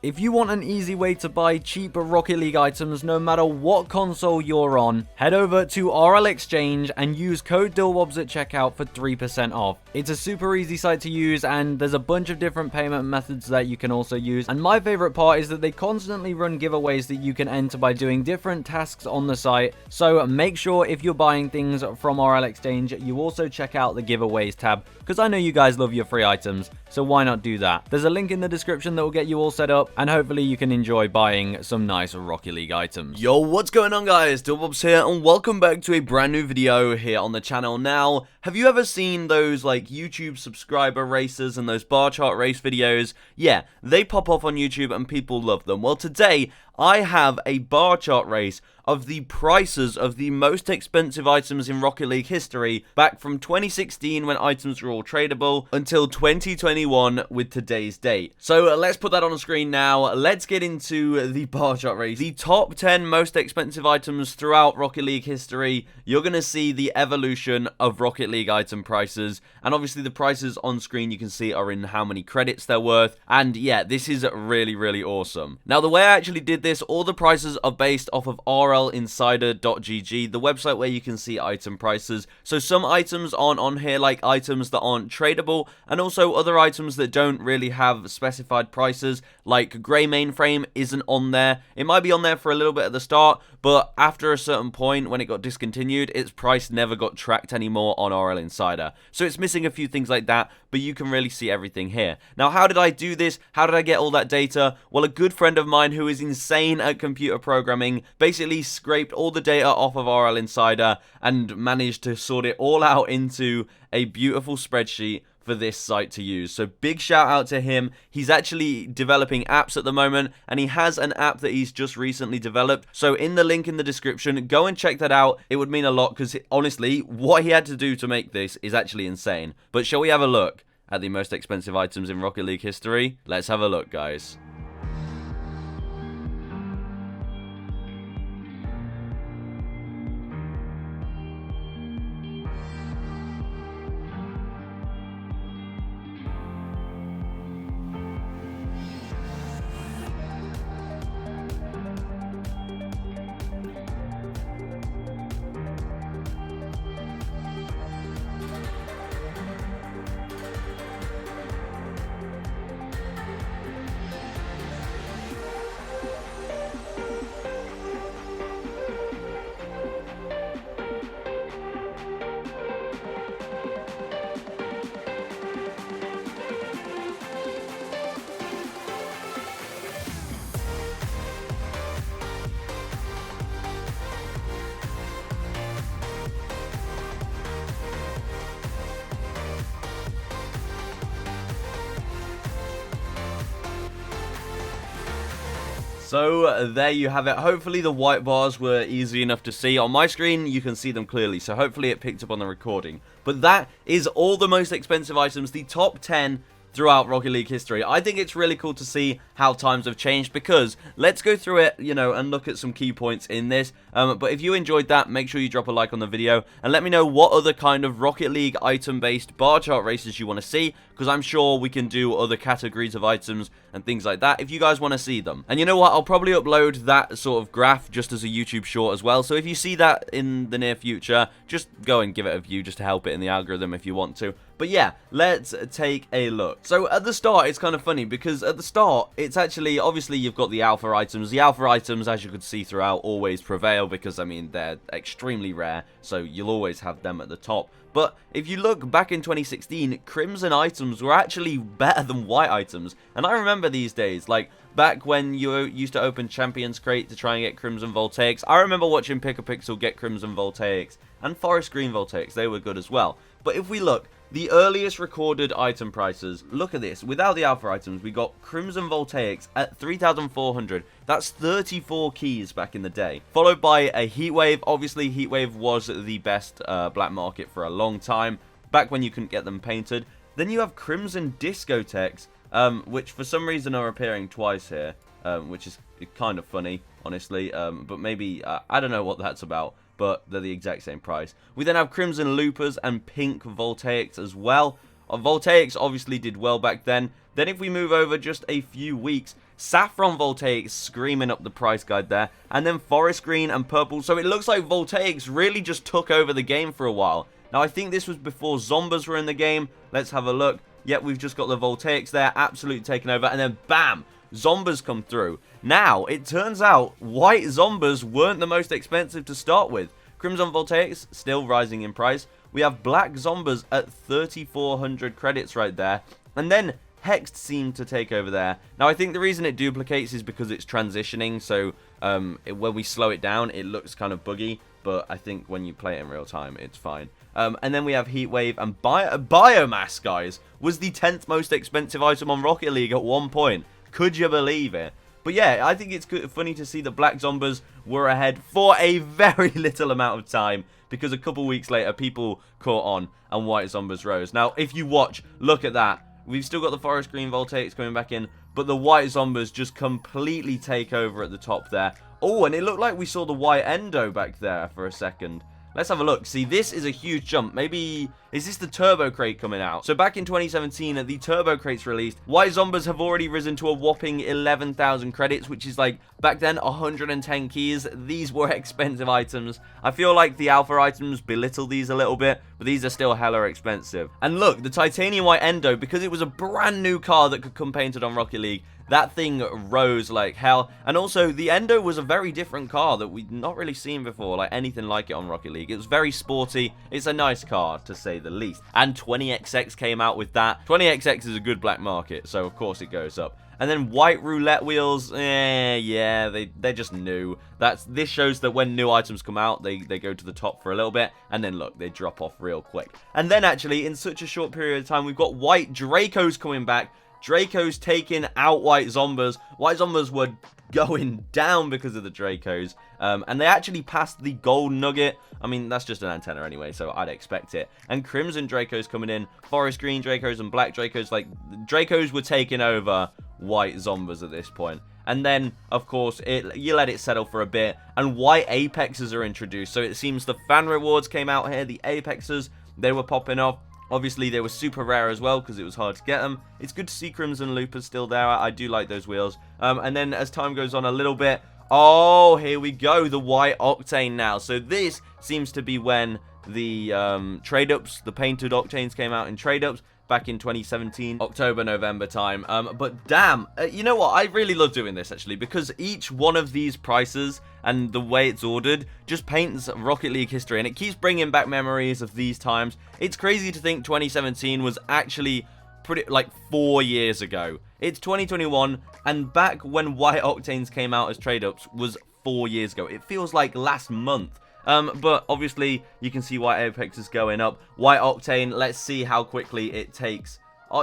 If you want an easy way to buy cheap Rocket League items no matter what console you're on, head over to RL Exchange and use code Dylbobz at checkout for 3% off. It's a super easy site to use, and there's a bunch of different payment methods that you can also use. And my favorite part is that they constantly run giveaways that you can enter by doing different tasks on the site. So make sure if you're buying things from RL Exchange, you also check out the giveaways tab, because I know you guys love your free items, so why not do that? There's a link in the description that will get you all set up, and hopefully you can enjoy buying some nice Rocket League items. Yo, what's going on, guys? Dylbobz here, and welcome back to a brand new video here on the channel. Now, have you ever seen those like YouTube subscriber races and those bar chart race videos? Yeah, they pop off on YouTube and people love them. Well, today I have a bar chart race of the prices of the most expensive items in Rocket League history back from 2016 when items were all tradable until 2021 with today's date. So let's put that on the screen now. Let's get into the bar chart race. The top 10 most expensive items throughout Rocket League history. You're going to see the evolution of Rocket League item prices, and obviously the prices on screen you can see are in how many credits they're worth, and yeah, this is really awesome. Now, the way I actually did this, all the prices are based off of rlinsider.gg, the website where you can see item prices. So some items aren't on here, like items that aren't tradable, and also other items that don't really have specified prices, like Grey Mainframe isn't on there. It might be on there for a little bit at the start, but after a certain point, when it got discontinued, its price never got tracked anymore on RL Insider. So it's missing a few things like that, but you can really see everything here. Now, how did I do this? How did I get all that data? Well, a good friend of mine who is insane at computer programming basically scraped all the data off of RL Insider and managed to sort it all out into a beautiful spreadsheet for this site to use. So big shout out to him. He's actually developing apps at the moment, and he has an app that he's just recently developed. So in the link in the description, go and check that out. It would mean a lot, because honestly, what he had to do to make this is actually insane. But shall we have a look at the most expensive items in Rocket League history? Let's have a look, guys. So there you have it. Hopefully the white bars were easy enough to see. On my screen, you can see them clearly, so hopefully it picked up on the recording. But that is all the most expensive items, the top 10 throughout Rocket League history. I think it's really cool to see how times have changed, because let's go through it, you know, and look at some key points in this. But if you enjoyed that, make sure you drop a like on the video and let me know what other kind of Rocket League item-based bar chart races you want to see, because I'm sure we can do other categories of items and things like that if you guys want to see them. And you know what? I'll probably upload that sort of graph just as a YouTube short as well. So if you see that in the near future, just go and give it a view just to help it in the algorithm if you want to. But yeah, let's take a look. So at the start, it's kind of funny, because at the start, it's actually, obviously you've got the alpha items. The alpha items, as you could see throughout, always prevail, because I mean, they're extremely rare, so you'll always have them at the top. But if you look back in 2016, crimson items were actually better than white items. And I remember these days, like back when you used to open Champions Crate to try and get crimson voltaics. I remember watching Pickapixel get crimson voltaics and forest green voltaics. They were good as well. But if we look, the earliest recorded item prices, look at this. Without the alpha items, we got crimson voltaics at 3,400. That's 34 keys back in the day. Followed by a Heatwave. Obviously, Heatwave was the best black market for a long time, back when you couldn't get them painted. Then you have crimson discotheques, which for some reason are appearing twice here, which is kind of funny, honestly. But maybe, I don't know what that's about, but they're the exact same price. We then have crimson loopers and pink voltaics as well. Voltaics obviously did well back then. Then if we move over just a few weeks, Saffron Voltaics screaming up the price guide there. And then Forest Green and Purple. So it looks like Voltaics really just took over the game for a while. Now, I think this was before Zombas were in the game. Let's have a look. Yep, we've just got the Voltaics there, absolutely taken over. And then, bam, Zombas come through. Now, it turns out white Zombas weren't the most expensive to start with. Crimson Voltaics, still rising in price. We have black Zombas at 3,400 credits right there. And then Hexed seemed to take over there. Now, I think the reason it duplicates is because it's transitioning. So, when we slow it down, it looks kind of buggy. But I think when you play it in real time, it's fine. And then we have Heatwave and Biomass, guys, was the 10th most expensive item on Rocket League at one point. Could you believe it? But yeah, I think it's funny to see that Black Zombas were ahead for a very little amount of time, because a couple weeks later, people caught on and White Zombas rose. Now, if you watch, look at that. We've still got the Forest Green Voltaics coming back in, but the White Zombas just completely take over at the top there. Oh, and it looked like we saw the White Endo back there for a second. Let's have a look. See, this is a huge jump. Maybe, is this the Turbo Crate coming out? So back in 2017, the Turbo Crate's released. White Zombas have already risen to a whopping 11,000 credits, which is like, back then, 110 keys. These were expensive items. I feel like the alpha items belittle these a little bit, but these are still hella expensive. And look, the Titanium White Endo, because it was a brand new car that could come painted on Rocket League, that thing rose like hell. And also, the Endo was a very different car that we'd not really seen before, like anything like it on Rocket League. It was very sporty. It's a nice car, to say the least. And 20XX came out with that. 20XX is a good black market, so of course it goes up. And then white roulette wheels, yeah, they're just new. This shows that when new items come out, they go to the top for a little bit, and then look, they drop off real quick. And then actually, in such a short period of time, we've got white Dracos coming back. Dracos taking out White Zombas. White Zombas were going down because of the Dracos. And they actually passed the Gold Nugget. I mean, that's just an antenna anyway, so I'd expect it. And Crimson Dracos coming in. Forest Green Dracos and Black Dracos. Like, Dracos were taking over White Zombas at this point. And then, of course, you let it settle for a bit. And White Apexes are introduced. So it seems the fan rewards came out here. The Apexes, they were popping off. Obviously, they were super rare as well because it was hard to get them. It's good to see Crimson Loopers still there. I do like those wheels. And then as time goes on a little bit, oh, here we go, the White Octane now. So this seems to be when the trade-ups, the painted Octanes came out in trade-ups back in 2017, October, November time. But damn, you know what? I really love doing this, actually, because each one of these prices and the way it's ordered just paints Rocket League history, and it keeps bringing back memories of these times. It's crazy to think 2017 was actually like 4 years ago. It's 2021, and back when White Octanes came out as trade-ups was 4 years ago. It feels like last month. But obviously, you can see White Apex is going up. White Octane, let's see how quickly it takes.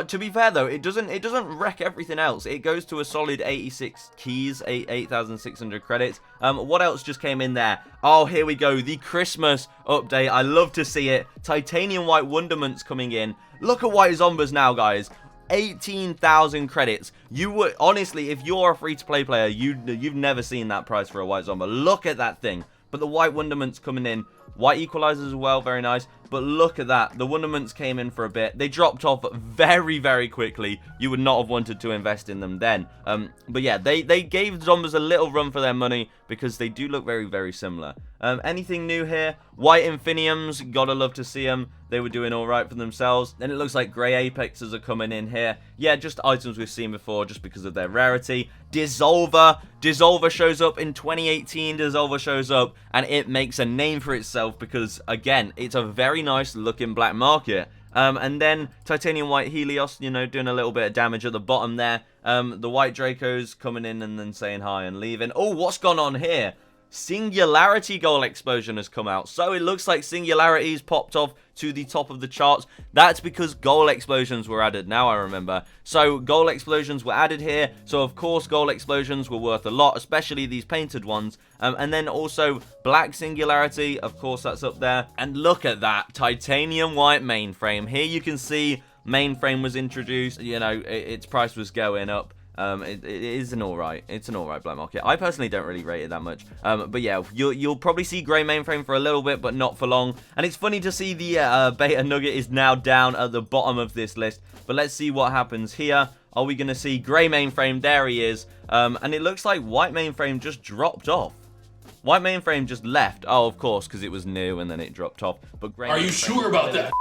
To be fair, though, it doesn't wreck everything else. It goes to a solid 86 keys, 8,600 credits. What else just came in there? Oh, here we go. The Christmas update. I love to see it. Titanium White Wonderments coming in. Look at White Zombas now, guys. 18,000 credits. You would, honestly, if you're a free-to-play player, you've never seen that price for a White Zomba. Look at that thing. But the White Wonderments coming in. White Equalizers as well, very nice. But look at that. The Wonderments came in for a bit. They dropped off very, very quickly. You would not have wanted to invest in them then. But yeah, they gave Zombas a little run for their money because they do look very, very similar. Anything new here? White Infiniums, gotta love to see them. They were doing alright for themselves. Then it looks like Grey Apexes are coming in here. Yeah, just items we've seen before just because of their rarity. Dissolver. Dissolver shows up in 2018. Dissolver shows up and it makes a name for itself because, again, it's a very nice looking black market. And then Titanium White Helios, you know, doing a little bit of damage at the bottom there. The White Dracos coming in and then saying hi and leaving. Oh, what's gone on here? Singularity Goal Explosion has come out. So it looks like Singularity's popped off to the top of the charts. That's because Goal Explosions were added. Now I remember. So Goal Explosions were added here. So of course Goal Explosions were worth a lot, especially these painted ones. And then also Black Singularity, of course that's up there. And look at that, Titanium White Mainframe. Here you can see Mainframe was introduced. You know, its price was going up. It is an alright. It's an alright black market. I personally don't really rate it that much. But yeah, you'll probably see Grey Mainframe for a little bit, but not for long. And it's funny to see the Beta Nugget is now down at the bottom of this list. But let's see what happens here. Are we going to see grey mainframe? There he is. And it looks like white mainframe just dropped off. White mainframe just left. Oh, of course, because it was new and then it dropped off. But grey. Are you sure about that?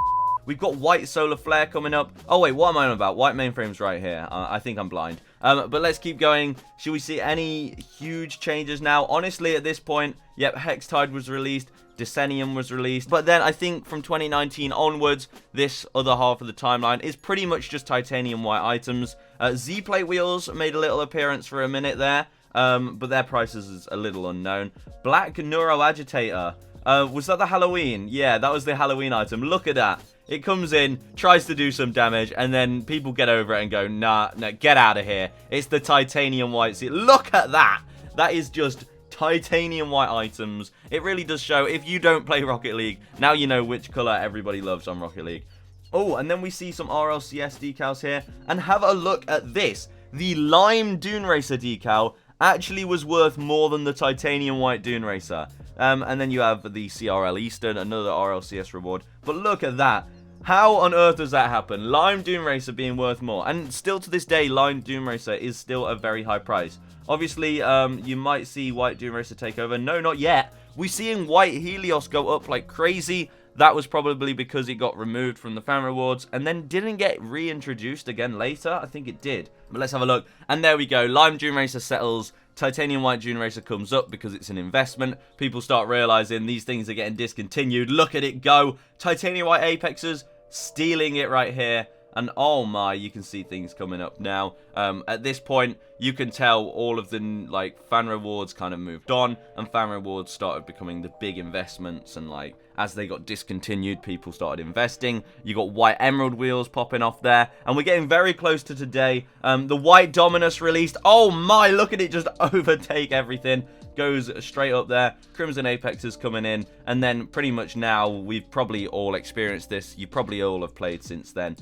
We've got white solar flare coming up. Oh, wait, what am I on about? White mainframe's right here. I think I'm blind. But let's keep going. Should we see any huge changes now? Honestly, at this point, yep, Hextide was released. Decennium was released. But then I think from 2019 onwards, this other half of the timeline is pretty much just titanium white items. Z-plate wheels made a little appearance for a minute there. But their prices is a little unknown. Black neuroagitator. Was that the Halloween? Yeah, that was the Halloween item. Look at that. It comes in, tries to do some damage, and then people get over it and go, nah, get out of here. It's the titanium white seat. Look at that. That is just titanium white items. It really does show, if you don't play Rocket League, now you know which color everybody loves on Rocket League. Oh, and then we see some RLCS decals here. And have a look at this. The Lime Dune Racer decal actually was worth more than the titanium white Dune Racer. And then you have the CRL Eastern, another RLCS reward. But look at that. How on earth does that happen? Lime Dune Racer being worth more. And still to this day, Lime Dune Racer is still a very high price. Obviously, you might see white Dune Racer take over. No, not yet. We're seeing white Helios go up like crazy. That was probably because it got removed from the fan rewards and then didn't get reintroduced again later. I think it did. But let's have a look. And there we go. Lime Dune Racer settles. Titanium White Dune Racer comes up because it's an investment. People start realizing these things are getting discontinued. Look at it go. Titanium White Apexes stealing it right here. And oh my, you can see things coming up now. At this point, you can tell all of the like fan rewards kind of moved on, and fan rewards started becoming the big investments. And like as they got discontinued, people started investing. You got white emerald wheels popping off there, and we're getting very close to today. The white Dominus released. Oh my, look at it just overtake everything. Goes straight up there. Crimson Apex is coming in, and then pretty much now we've probably all experienced this. You probably all have played since then,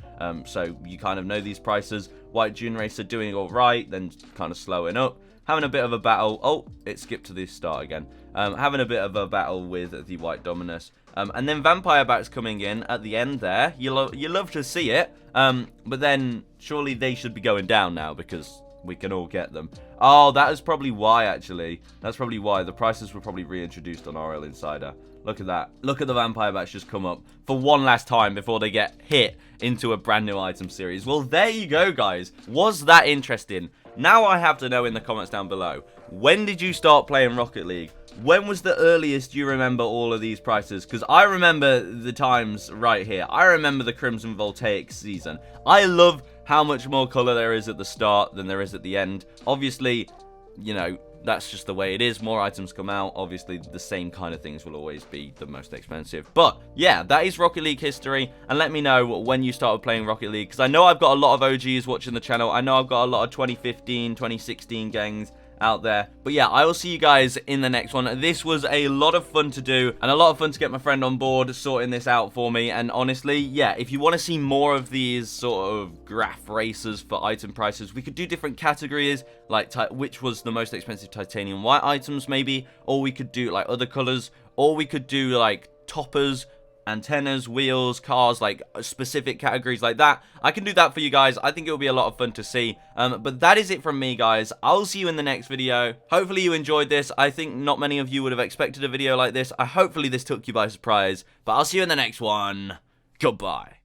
so you kind of know these prices. White Dune Racer doing all right, then kind of slowing up, having a bit of a battle. Oh, it skipped to the start again. Having a bit of a battle with the white Dominus, and then Vampire Bats coming in at the end there. You love to see it, but then surely they should be going down now because we can all get them. Oh, that is probably why, actually. That's probably why. The prices were probably reintroduced on RL Insider. Look at that. Look at the Vampire Bats just come up for one last time before they get hit into a brand new item series. Well, there you go, guys. Was that interesting? Now I have to know in the comments down below. When did you start playing Rocket League? When was the earliest you remember all of these prices? Because I remember the times right here. I remember the Crimson Voltaic season. I love how much more color there is at the start than there is at the end. Obviously, you know, that's just the way it is. More items come out. Obviously, the same kind of things will always be the most expensive. But yeah, that is Rocket League history. And let me know when you started playing Rocket League, because I know I've got a lot of OGs watching the channel. I know I've got a lot of 2015, 2016 gangs out there. But yeah, I will see you guys in the next one. This was a lot of fun to do and a lot of fun to get my friend on board sorting this out for me. And honestly, yeah, if you want to see more of these sort of graph races for item prices, we could do different categories, like which was the most expensive titanium white items maybe, or we could do like other colors, or we could do like toppers, antennas, wheels, cars, like specific categories like that. I can do that for you guys. I think it will be a lot of fun to see. But that is it from me, guys. I'll see you in the next video. Hopefully you enjoyed this. I think not many of you would have expected a video like this. Hopefully this took you by surprise. But I'll see you in the next one. Goodbye.